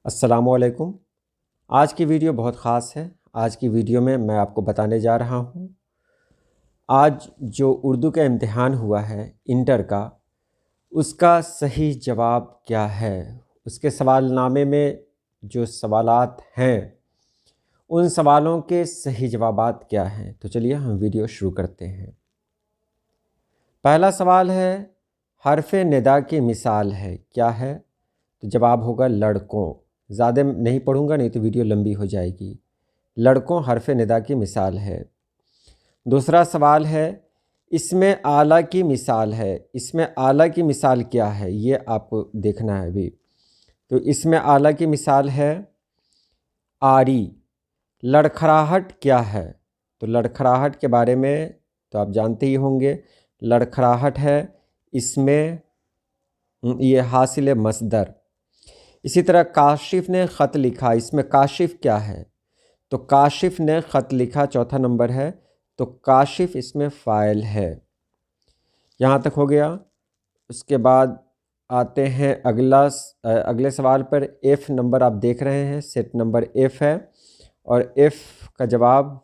अस्सलामुअलैकुम। आज की वीडियो बहुत ख़ास है। आज की वीडियो में मैं आपको बताने जा रहा हूँ, आज जो उर्दू का इम्तिहान हुआ है इंटर का, उसका सही जवाब क्या है। उसके सवालनामे में जो सवालात हैं, उन सवालों के सही जवाबात क्या हैं। तो चलिए हम वीडियो शुरू करते हैं। पहला सवाल है, हरफ निदा की मिसाल है, क्या है? तो जवाब होगा लड़कों। ज़्यादा नहीं पढ़ूंगा, नहीं तो वीडियो लंबी हो जाएगी। लड़कों हरफ निदा की मिसाल है। दूसरा सवाल है, इसमें आला की मिसाल है। इसमें आला की मिसाल क्या है, ये आपको देखना है अभी। तो इसमें आला की मिसाल है आरी। लड़खड़ाहट क्या है? तो लड़खड़ाहट के बारे में तो आप जानते ही होंगे। लड़खड़ाहट है इसमें ये हासिल मसदर। इसी तरह काशिफ ने ख़त लिखा, इसमें काशिफ क्या है? तो काशिफ ने ख़त लिखा, चौथा नंबर है। तो काशिफ इसमें फ़ाइल है। यहाँ तक हो गया। उसके बाद आते हैं अगले सवाल पर। एफ़ नंबर आप देख रहे हैं, सेट नंबर एफ़ है। और एफ़ का जवाब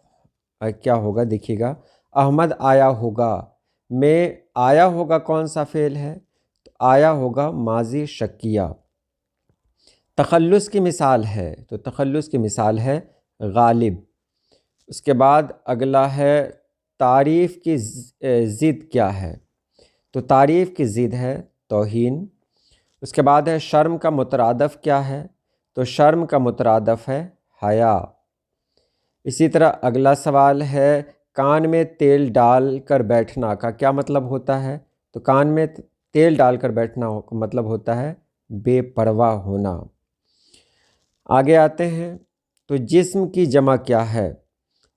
क्या होगा देखिएगा। अहमद आया होगा में आया होगा कौन सा फ़ेल है? तो आया होगा माजी शक्किया। तखल्लुस की मिसाल है, तो तखल्लुस की मिसाल है गालिब। उसके बाद अगला है, तारीफ़ की ज़िद क्या है? तो तारीफ़ की ज़िद है तौहीन। उसके बाद है, शर्म का मुतरादफ़ क्या है? तो शर्म का मुतरादफ़ है हया। इसी तरह अगला सवाल है, कान में तेल डाल कर बैठना का क्या मतलब होता है? तो कान में तेल डाल कर बैठना मतलब होता है बेपरवाह होना। आगे आते हैं, तो जिस्म की जमा क्या है?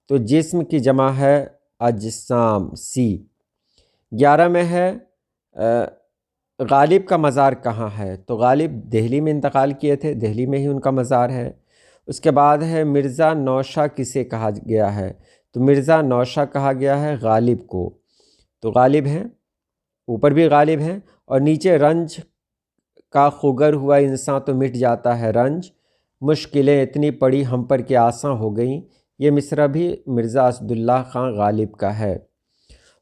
तो जिस्म की जमा है अजसाम, सी। 11 में है, गालिब का मज़ार कहाँ है? तो गालिब दिल्ली में इंतकाल किए थे, दिल्ली में ही उनका मज़ार है। उसके बाद है, मिर्ज़ा नौशा किसे कहा गया है? तो मिर्ज़ा नौशा कहा गया है गालिब को। तो गालिब हैं, ऊपर भी गालिब हैं और नीचे रंज का खुगर हुआ इंसान तो मिट जाता है रंज, मुश्किलें इतनी पड़ी हम पर कि आसान हो गई। ये मिसरा भी मिर्ज़ा असदुल्ला ख़ान गालिब का है।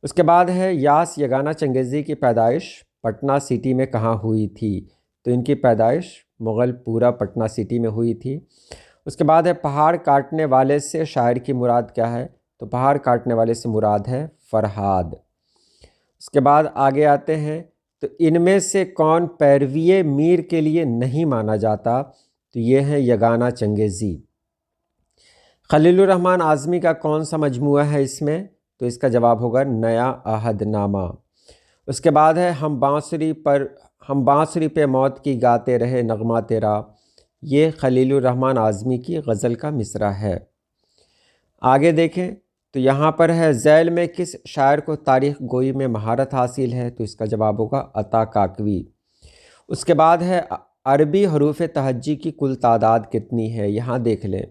उसके बाद है, यास यगाना चंगेज़ी की पैदाइश पटना सिटी में कहाँ हुई थी? तो इनकी पैदाइश मुग़लपुरा पटना सिटी में हुई थी। उसके बाद है, पहाड़ काटने वाले से शायर की मुराद क्या है? तो पहाड़ काटने वाले से मुराद है फ़रहाद। उसके बाद आगे आते हैं, तो इनमें से कौन पैरवी मीर के लिए नहीं माना जाता? तो ये है यगाना चंगेज़ी। खलीलुर रहमान आज़मी का कौन सा मजमुआ है इसमें? तो इसका जवाब होगा नया अहदनामा। उसके बाद है, हम बांसुरी पे मौत की गाते रहे नगमा तेरा। ये खलीलुर रहमान आज़मी की गज़ल का मिसरा है। आगे देखें, तो यहाँ पर है, ज़ैल में किस शायर को तारीख़ गोई में महारत हासिल है? तो इसका जवाब होगा अता काकवी। उसके बाद है, अरबी हरूफ तहज्जी की कुल तादाद कितनी है? यहाँ देख लें,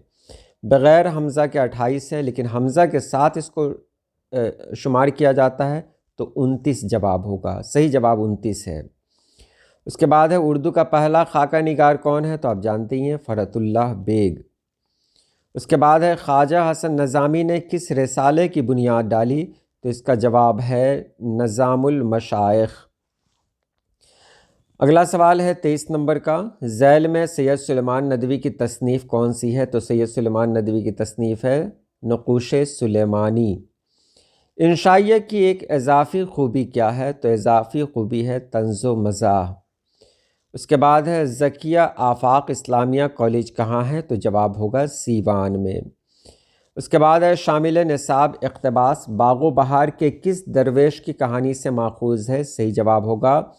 बग़ैर हमज़ा के 28 है, लेकिन हमज़ा के साथ इसको शुमार किया जाता है तो 29 जवाब होगा। सही जवाब 29 है। उसके बाद है, उर्दू का पहला खाका निगार कौन है? तो आप जानते ही हैं, फ़रतुल्लाह बेग। उसके बाद है, ख्वाजा हसन नज़ामी ने किस रिसाले की बुनियाद डाली? तो इसका जवाब है नज़ामुल मशाइख। अगला सवाल है 23 नंबर का, ज़ैल में सैयद सुलेमान नदवी की तसनीफ़ कौन सी है? तो सैयद सुलेमान नदवी की तसनीफ़ है नक़ूश सुलेमानी। इंशाइया की एक इजाफ़ी ख़ूबी क्या है? तो इजाफ़ी ख़ूबी है तंज़ो मज़ाह। उसके बाद है, ज़किया आफ़ाक़ इस्लामिया कॉलेज कहाँ है? तो जवाब होगा सीवान में। उसके बाद है, शामिल निसाब इक़्तिबास बाग़ो बहार के किस दरवेश की कहानी से माखूज़ है? सही जवाब होगा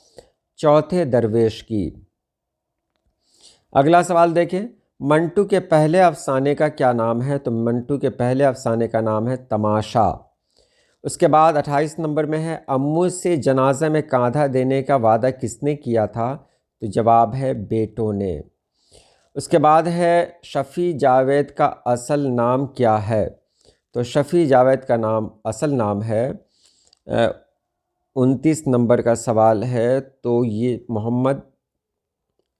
चौथे दरवेश की। अगला सवाल देखें, मंटू के पहले अफसाने का क्या नाम है? तो मंटू के पहले अफसाने का नाम है तमाशा। उसके बाद 28 नंबर में है, अम्मू से जनाजा में कांधा देने का वादा किसने किया था? तो जवाब है बेटों ने। उसके बाद है, शफ़ी जावेद का असल नाम क्या है? तो शफ़ी जावेद का असल नाम है, 29 नंबर का सवाल है, तो ये मोहम्मद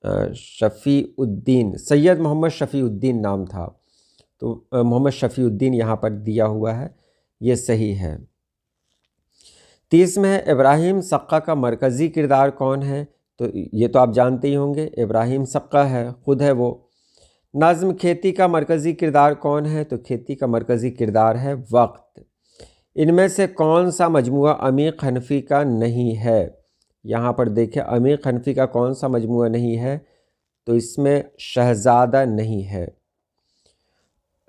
शफ़ीउद्दीन, सैयद मोहम्मद शफ़ीउद्दीन नाम था, तो मोहम्मद शफ़ीउद्दीन यहाँ पर दिया हुआ है, ये सही है। 30 में है इब्राहिम सक्का का मरकज़ी किरदार कौन है? तो ये तो आप जानते ही होंगे, इब्राहिम सक्का है, ख़ुद है वो। नज़्म खेती का मरकज़ी किरदार कौन है? तो खेती का मरकज़ी किरदार है वक्त। इनमें से कौन सा मजमुआ अमीर हनफी का नहीं है? यहाँ पर देखिए, अमीर हनफी का कौन सा मजमुआ नहीं है? तो इसमें शहज़ादा नहीं है।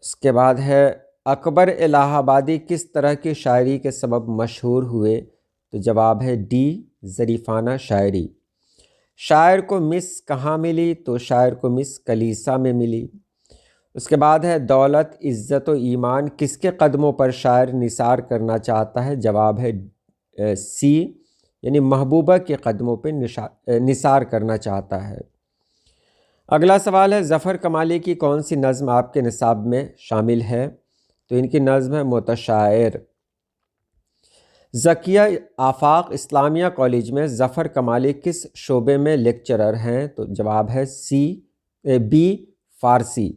इसके बाद है अकबर इलाहाबादी किस तरह की शायरी के सबब मशहूर हुए? तो जवाब है डी, ज़रीफ़ाना शायरी। शायर को मिस कहाँ मिली? तो शायर को मिस कलीसा में मिली। उसके बाद है दौलत, इज़्ज़त व ईमान किसके कदमों पर शायर निसार करना चाहता है? जवाब है सी, यानी महबूबा के कदमों पर निसार करना चाहता है। अगला सवाल है ज़फ़र कमाली की कौन सी नज़्म आपके निसाब में शामिल है? तो इनकी नज़्म है मुतशायर। ज़किया आफ़ाक़ इस्लामिया कॉलेज में ज़फ़र कमाली किस शोबे में लेक्चरर हैं? तो जवाब है बी, फ़ारसी।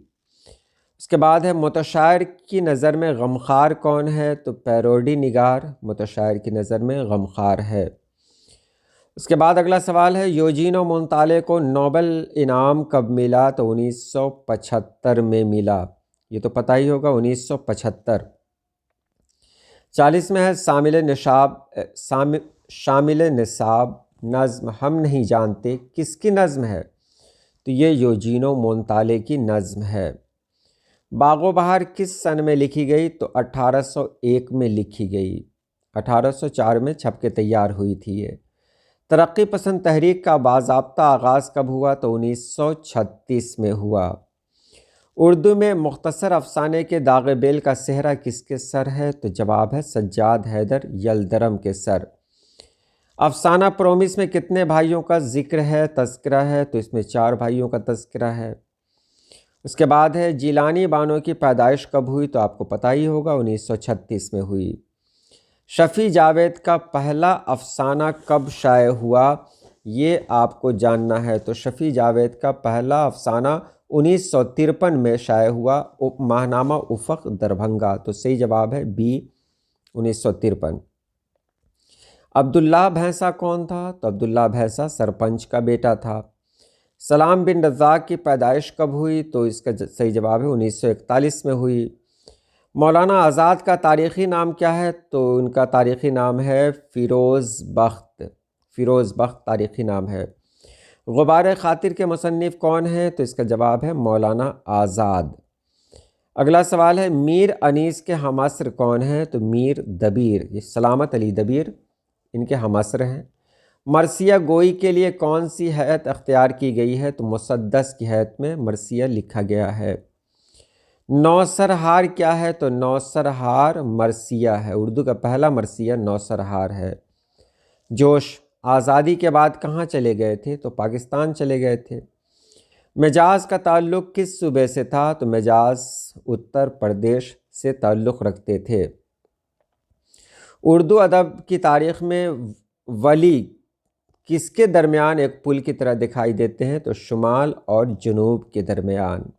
उसके बाद है मुतशायर की नज़र में गमखार कौन है? तो पैरोडी निगार मुतशायर की नज़र में गमखार है। उसके बाद अगला सवाल है यूजीनो मोंताले को नोबेल इनाम कब मिला? तो 1975 में मिला, ये तो पता ही होगा, 1975। 40 में है शामिल निसाब नज़्म हम नहीं जानते किसकी नज़्म है? तो ये यूजीनो मोंताले की नज़्म है। बागो बहार किस सन में लिखी गई? तो 1801 में लिखी गई, 1804 में छप के तैयार हुई थी ये। तरक्की पसंद तहरीक का बाज़ाब्ता आगाज़ कब हुआ? तो 1936 में हुआ। उर्दू में मुख्तसर अफसाने के दाग़े बेल का सेहरा किसके सर है? तो जवाब है सज्जाद हैदर यलदरम के सर। अफसाना प्रोमिस में कितने भाइयों का जिक्र है, तज़किरा है? तो इसमें 4 भाइयों का तज़किरा है। उसके बाद है जिलानी बानो की पैदाइश कब हुई? तो आपको पता ही होगा, 1936 में हुई। शफ़ी जावेद का पहला अफसाना कब शाये हुआ? ये आपको जानना है। तो शफ़ी जावेद का पहला अफसाना 1953 में शाये हुआ, माहनामा उफ़क़ दरभंगा। तो सही जवाब है बी, 1953। अब्दुल्ला भैंसा कौन था? तो अब्दुल्ला भैंसा सरपंच का बेटा था। सलाम बिन रज़ाक़ की पैदाइश कब हुई? तो इसका सही जवाब है 1941 में हुई। मौलाना आज़ाद का तारीख़ी नाम क्या है? तो उनका तारीख़ी नाम है फ़िरोज़ बख्त, फ़िरोज़ बख्त तारीख़ी नाम है। गुबार ख़ातिर के मुसन्निफ़ कौन है? तो इसका जवाब है मौलाना आज़ाद। अगला सवाल है मीर अनीस के हमअस्र कौन है? तो मीर दबीर, ये सलामत अली दबीर इनके हमअस्र हैं। मरसिया गोई के लिए कौन सी हैत अख्तियार की गई है? तो मुसद्दस की हैत में मरसिया लिखा गया है। नौसरहार क्या है? तो नौसरहार मरसिया है, उर्दू का पहला मरसिया नौसरहार है। जोश आज़ादी के बाद कहाँ चले गए थे? तो पाकिस्तान चले गए थे। मिजाज का ताल्लुक़ किस सूबे से था? तो मिजाज उत्तर प्रदेश से ताल्लुक़ रखते थे। उर्दू अदब की तारीख़ में वली किसके दरमियान एक पुल की तरह दिखाई देते हैं? तो शुमाल और जनूब के दरमियान।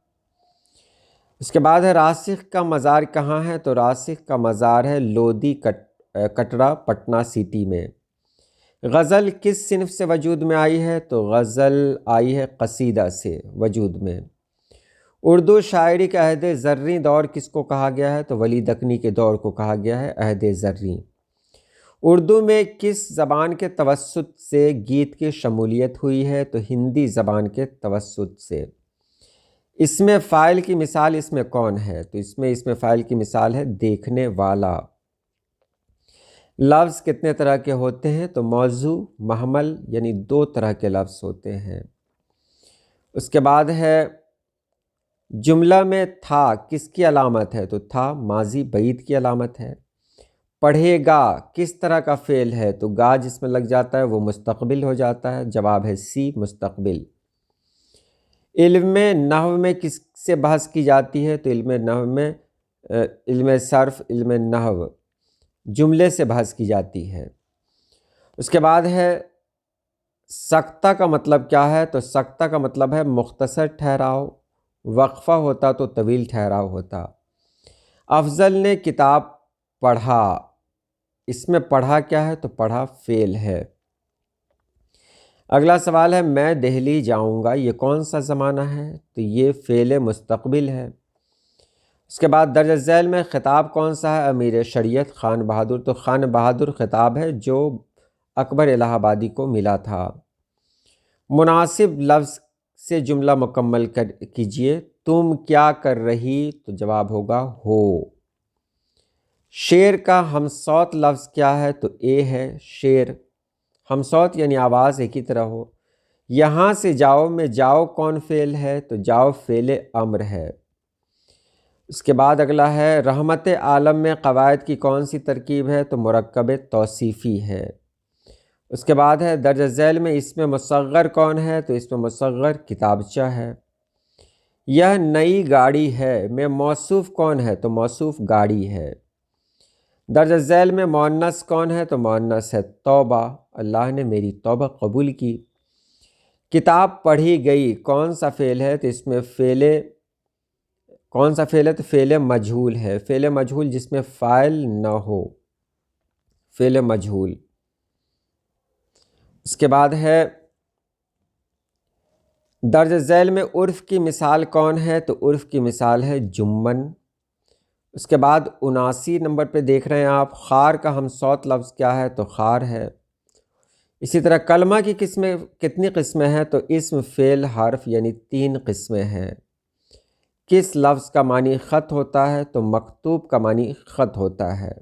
इसके बाद है रासिख का मज़ार कहाँ है? तो रासिख का मज़ार है लोधी कटरा पटना सिटी में। गज़ल किस सिनफ से वजूद में आई है? तो गज़ल आई है कसीदा से वजूद में। उर्दू शायरी का अहद ज़र्री दौर किसको कहा गया है? तो वली दकनी के दौर को कहा गया है अहद ज़र्री। उर्दू में किस ज़बान के तवस्सुत से गीत की शमूलियत हुई है? तो हिंदी ज़बान के तवस्सुत से। इसमें फ़ाइल की मिसाल इसमें कौन है? तो इसमें फ़ाइल की मिसाल है देखने वाला। लफ्ज़ कितने तरह के होते हैं? तो मौजू, महमल, यानी 2 तरह के लफ्ज़ होते हैं। उसके बाद है जुमला में था किसकी अलामत है? तो था माजी बईद की अलामत है। पढ़ेगा किस तरह का फ़ेल है? तो गा जिसमें लग जाता है वो मुस्तक़बिल हो जाता है, जवाब है सी, मुस्तक़बिल। इल्म नहव में किससे बहस की जाती है? तो इल्म नहव में इल्म सर्फ़, इल्म नहव जुमले से बहस की जाती है। उसके बाद है सक्ता का मतलब क्या है? तो सक्ता का मतलब है मुख्तसर ठहराव, वक्फ़ा होता तो तवील ठहराव होता। अफजल ने किताब पढ़ा, इसमें पढ़ा क्या है? तो पढ़ा फ़ेल है। अगला सवाल है मैं दिल्ली जाऊंगा, ये कौन सा ज़माना है? तो ये फ़ेल मुस्तक़बिल है। उसके बाद दर्ज झैल में ख़िताब कौन सा है? अमीर शरीयत खान बहादुर। तो खान बहादुर ख़िताब है जो अकबर इलाहाबादी को मिला था। मुनासिब लफ्ज़ से जुमला मुकम्मल कीजिए। तुम क्या कर रही? तो जवाब होगा हो। शेर का हमसौत लफ्ज़ क्या है? तो ए है शेर। हमसौत यानी आवाज़ एक ही तरह हो। यहाँ से जाओ में जाओ कौन फ़ेल है? तो जाओ फ़ेल अम्र है। उसके बाद अगला है रहमत आलम में क़वायद की कौन सी तरकीब है? तो मुरक्कब तौसीफ़ी है। उसके बाद है दर्ज झैल में इसमें मुसग़्गर कौन है? तो इसमें मुसग़्गर किताबचा है। यह नई गाड़ी है में मौसूफ़ कौन है? तो मौसूफ़ गाड़ी है। दर्ज झैल में मुअन्नस कौन है? तो मुअन्नस है तौबा, अल्लाह ने मेरी तौबा कबूल की। किताब पढ़ी गई कौन सा फ़ेल है? तो इसमें कौन सा फ़ेल है? तो फ़ेल मजहूल है। फ़ेल मजहूल जिसमें फ़ाइल न हो, फ़ेल मजहूल। इसके बाद है दर्ज झैल में उर्फ़ की मिसाल कौन है? तो उर्फ़ की मिसाल है जुम्मन। उसके बाद 79 नंबर पे देख रहे हैं आप, ख़ार का हमसौत लफ्ज़ क्या है? तो ख़ार है। इसी तरह कलमा की किस्में कितनी किस्में हैं? तो इस्म फ़ेल हर्फ यानी 3 किस्में हैं। किस लफ्ज़ का मानी ख़त होता है? तो मकतूब का मानी ख़त होता है।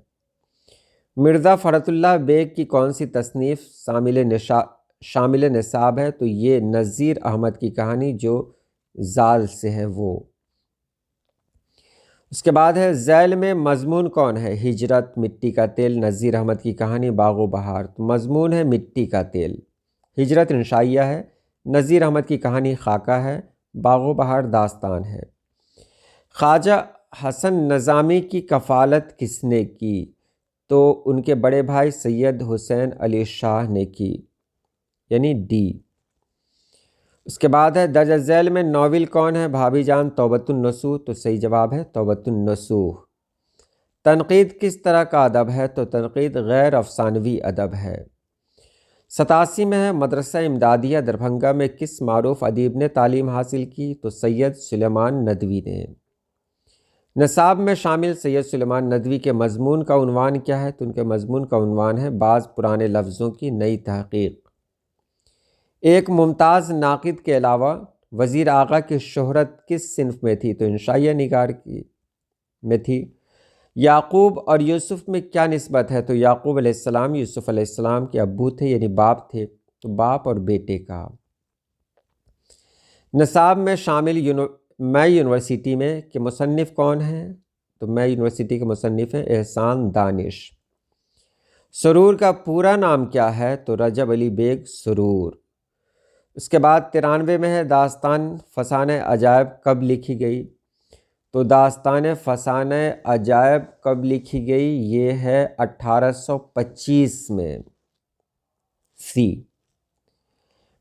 मिर्ज़ा फ़रतुल्लाह बेग की कौन सी तसनीफ़ शामिल निसाब है? तो ये नज़ीर अहमद की कहानी जो ज़ाल से है वो। उसके बाद है झैल में मज़मून कौन है? हिजरत, मिट्टी का तेल, नज़ीर अहमद की कहानी, बाग़ो बहार। तो मज़मून है मिट्टी का तेल, हिजरत इंशाइया है, नज़ीर अहमद की कहानी खाका है, बाग़ो बहार दास्तान है। ख्वाजा हसन नज़ामी की कफ़ालत किसने की? तो उनके बड़े भाई सैयद हुसैन अली शाह ने की, यानी डी। उसके बाद है दर्ज झैल में नाविल कौन है? भाभी जान तौबतुन नसूह। तो सही जवाब है तौबतुन नसूह। तनक़ीद किस तरह का अदब है? तो तनक़ीद गैर अफ़सानवी अदब है। 87 में है मदरसा इमदादिया दरभंगा में किस मारूफ अदीब ने तालीम हासिल की? तो सैयद सुलेमान नदवी ने। निसाब में शामिल सैयद सुलेमान नदवी के मज़मून का उन्वान क्या है? तो उनके मज़मून का उन्वान है बाज़ पुराने लफ्ज़ों की नई तहक़ीक़। एक मुमताज़ नाक़िद के अलावा वज़ीर आगा की शोहरत किस सिन्फ़ में थी? तो इंशाइया निगार की में थी। याकूब और यूसुफ़ में क्या निस्बत है? तो याकूब अलैहिस्सलाम यूसुफ़ अलैहिस्सलाम के अब्बू थे यानी बाप थे, तो बाप और बेटे का। निसाब में शामिल मैं यूनिवर्सिटी में के मुसन्निफ़ कौन हैं? तो मैं यूनिवर्सिटी के मुसन्निफ़ हैं एहसान दानिश। सुरूर का पूरा नाम क्या है? तो रजब अली बेग सुरूर। उसके बाद 93 में है दास्तान फ़साने अजायब कब लिखी गई? तो दास्तान फ़साने अजायब कब लिखी गई? ये है 1825 में, सी।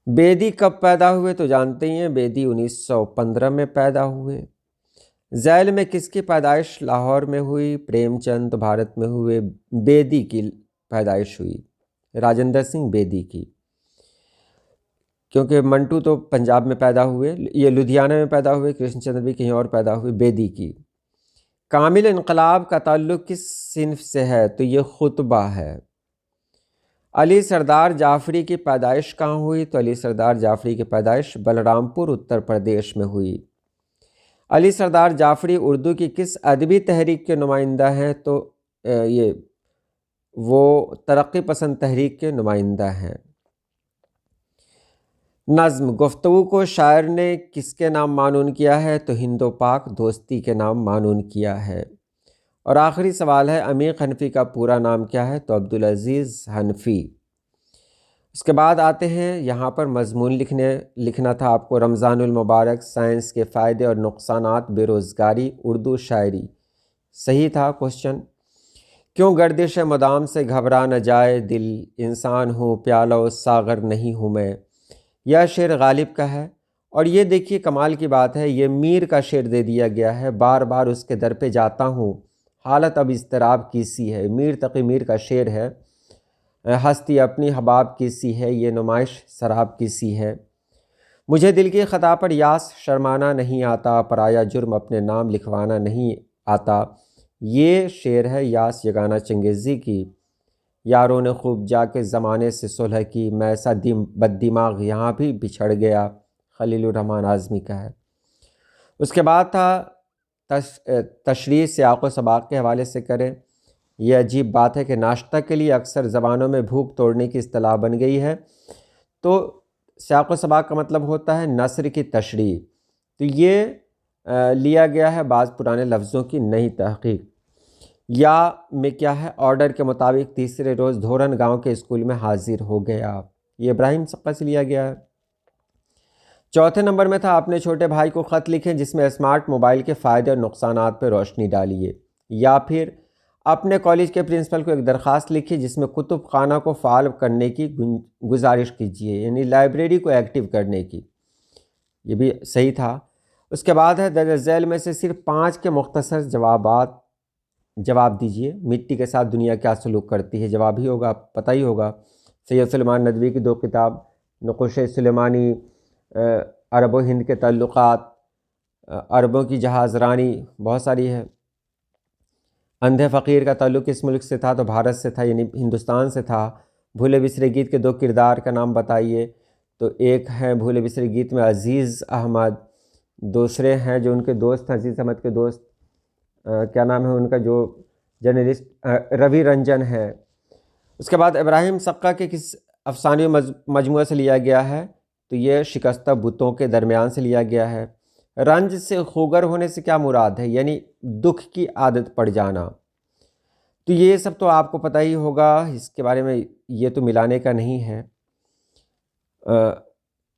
बेदी कब पैदा हुए? तो जानते ही हैं बेदी 1915 में पैदा हुए। झैल में किसकी पैदाइश लाहौर में हुई? प्रेमचंद भारत में हुए। बेदी की पैदाइश हुई राजेंद्र सिंह बेदी की, क्योंकि मंटू तो पंजाब में पैदा हुए, ये लुधियाना में पैदा हुए, कृष्णचंद्र भी कहीं और पैदा हुए। बेदी की। कामिल इनकलाब का ताल्लुक़ किस सिन्फ से है? तो ये खुतबा है। अली सरदार जाफ़री की पैदाइश कहाँ हुई? तो अली सरदार जाफ़री की पैदाइश बलरामपुर उत्तर प्रदेश में हुई। अली सरदार जाफ़री उर्दू की किस अदबी तहरीक के नुमाइंदा हैं? तो ये वो तरक्की पसंद तहरीक के नुमाइंदा हैं। नज़्म गुफ्तगू को शायर ने किसके नाम मानून किया है? तो हिंदो पाक दोस्ती के नाम मानून किया है। और आखिरी सवाल है अमीर हनफी का पूरा नाम क्या है? तो अब्दुल अज़ीज़ हनफी। उसके बाद आते हैं यहाँ पर मज़मून लिखना था आपको रमज़ानुल मुबारक, साइंस के फ़ायदे और नुकसानात, बेरोज़गारी, उर्दू शायरी। सही था क्वेश्चन। क्यों गर्दिश मदाम से घबरा न जाए दिल, इंसान हूँ प्याला सागर नहीं हूँ मैं। यह शेर गालिब का है। और ये देखिए कमाल की बात है, ये मीर का शेर दे दिया गया है। बार बार उसके दर पे जाता हूँ, हालत अब इज़्तिराब की सी है। मीर तकी मीर का शेर है। हस्ती अपनी हबाब की सी है, ये नुमाइश शराब की सी है। मुझे दिल की ख़ता पर यास शर्माना नहीं आता, पराया जुर्म अपने नाम लिखवाना नहीं आता। ये शेर है यास यगाना चंगेज़ी की। यारों ने खूब जाके ज़माने से सुलह की, मैं ऐसा बद्दिमाग यहाँ भी बिछड़ गया। खलीलुर रहमान आज़मी का है। उसके बाद था तशरीह सियाक़ व सबाक़ के हवाले से करें। यह अजीब बात है कि नाश्ता के लिए अक्सर ज़बानों में भूख तोड़ने की इस्तिलाह बन गई है। तो सियाक़ व सबाक़ का मतलब होता है नस्र की तशरीह। तो ये लिया गया है बाज़ पुराने लफ्ज़ों की नई तहक़ीक़। या में क्या है, ऑर्डर के मुताबिक तीसरे रोज़ धोरन गांव के स्कूल में हाजिर हो गया। ये इब्राहिम सक्का से लिया गया है। चौथे नंबर में था, अपने छोटे भाई को ख़त लिखें जिसमें स्मार्ट मोबाइल के फ़ायदे और नुकसानात पर रोशनी डालिए। या फिर अपने कॉलेज के प्रिंसिपल को एक दरख्वास्त लिखिए जिसमें कुतुब खाना को फ़ाल करने की गुजारिश कीजिए, यानी लाइब्रेरी को एक्टिव करने की। ये भी सही था। उसके बाद है, दर्ज झैल में से सिर्फ 5 के मुख्तसर जवाब दीजिए। मिट्टी के साथ दुनिया क्या सलूक करती है? जवाब ही होगा, पता ही होगा। सैयद सुलेमान नदवी की 2 किताब, नक़ुश सुलेमानी, अरब व हिंद के ताल्लुक़ात, अरबों की जहाज़रानी, बहुत सारी है। अंधे फ़कीर का ताल्लुक़ किस मुल्क से था? तो भारत से था, यानी हिंदुस्तान से था। भूले बिसरे गीत के 2 किरदार का नाम बताइए। तो एक है भूले बिसरे गीत में अज़ीज़ अहमद, दूसरे हैं जो उनके दोस्त हैं, अज़ीज़ अहमद के दोस्त क्या नाम है उनका, जो जर्नलिस्ट रवि रंजन है। उसके बाद इब्राहिम सक्का के किस अफसानी मजमूआ से लिया गया है? तो ये शिकस्ता बुतों के दरमियान से लिया गया है। रंज से खुगर होने से क्या मुराद है? यानी दुख की आदत पड़ जाना। तो ये सब तो आपको पता ही होगा, इसके बारे में ये तो मिलाने का नहीं है।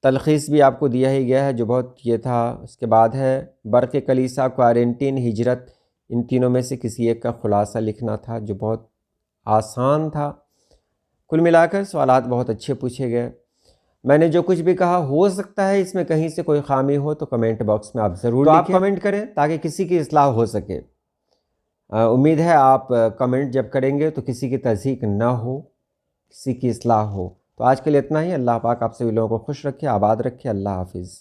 तलख़ीस भी आपको दिया ही गया है जो बहुत ये था। उसके बाद है बर्क़ कलीसा, क्वारंटीन, हिजरत, इन तीनों में से किसी एक का ख़ुलासा लिखना था जो बहुत आसान था। कुल मिलाकर सवालात बहुत अच्छे पूछे गए। मैंने जो कुछ भी कहा, हो सकता है इसमें कहीं से कोई ख़ामी हो तो कमेंट बॉक्स में आप ज़रूर लिखें। आप कमेंट करें ताकि किसी की इस्लाह हो सके। उम्मीद है आप कमेंट जब करेंगे तो किसी की तज़हीक ना हो, किसी की इस्लाह हो। तो आज के लिए इतना ही। अल्लाह पाक आप सभी लोगों को खुश रखे, आबाद रखे। अल्लाह हाफिज़।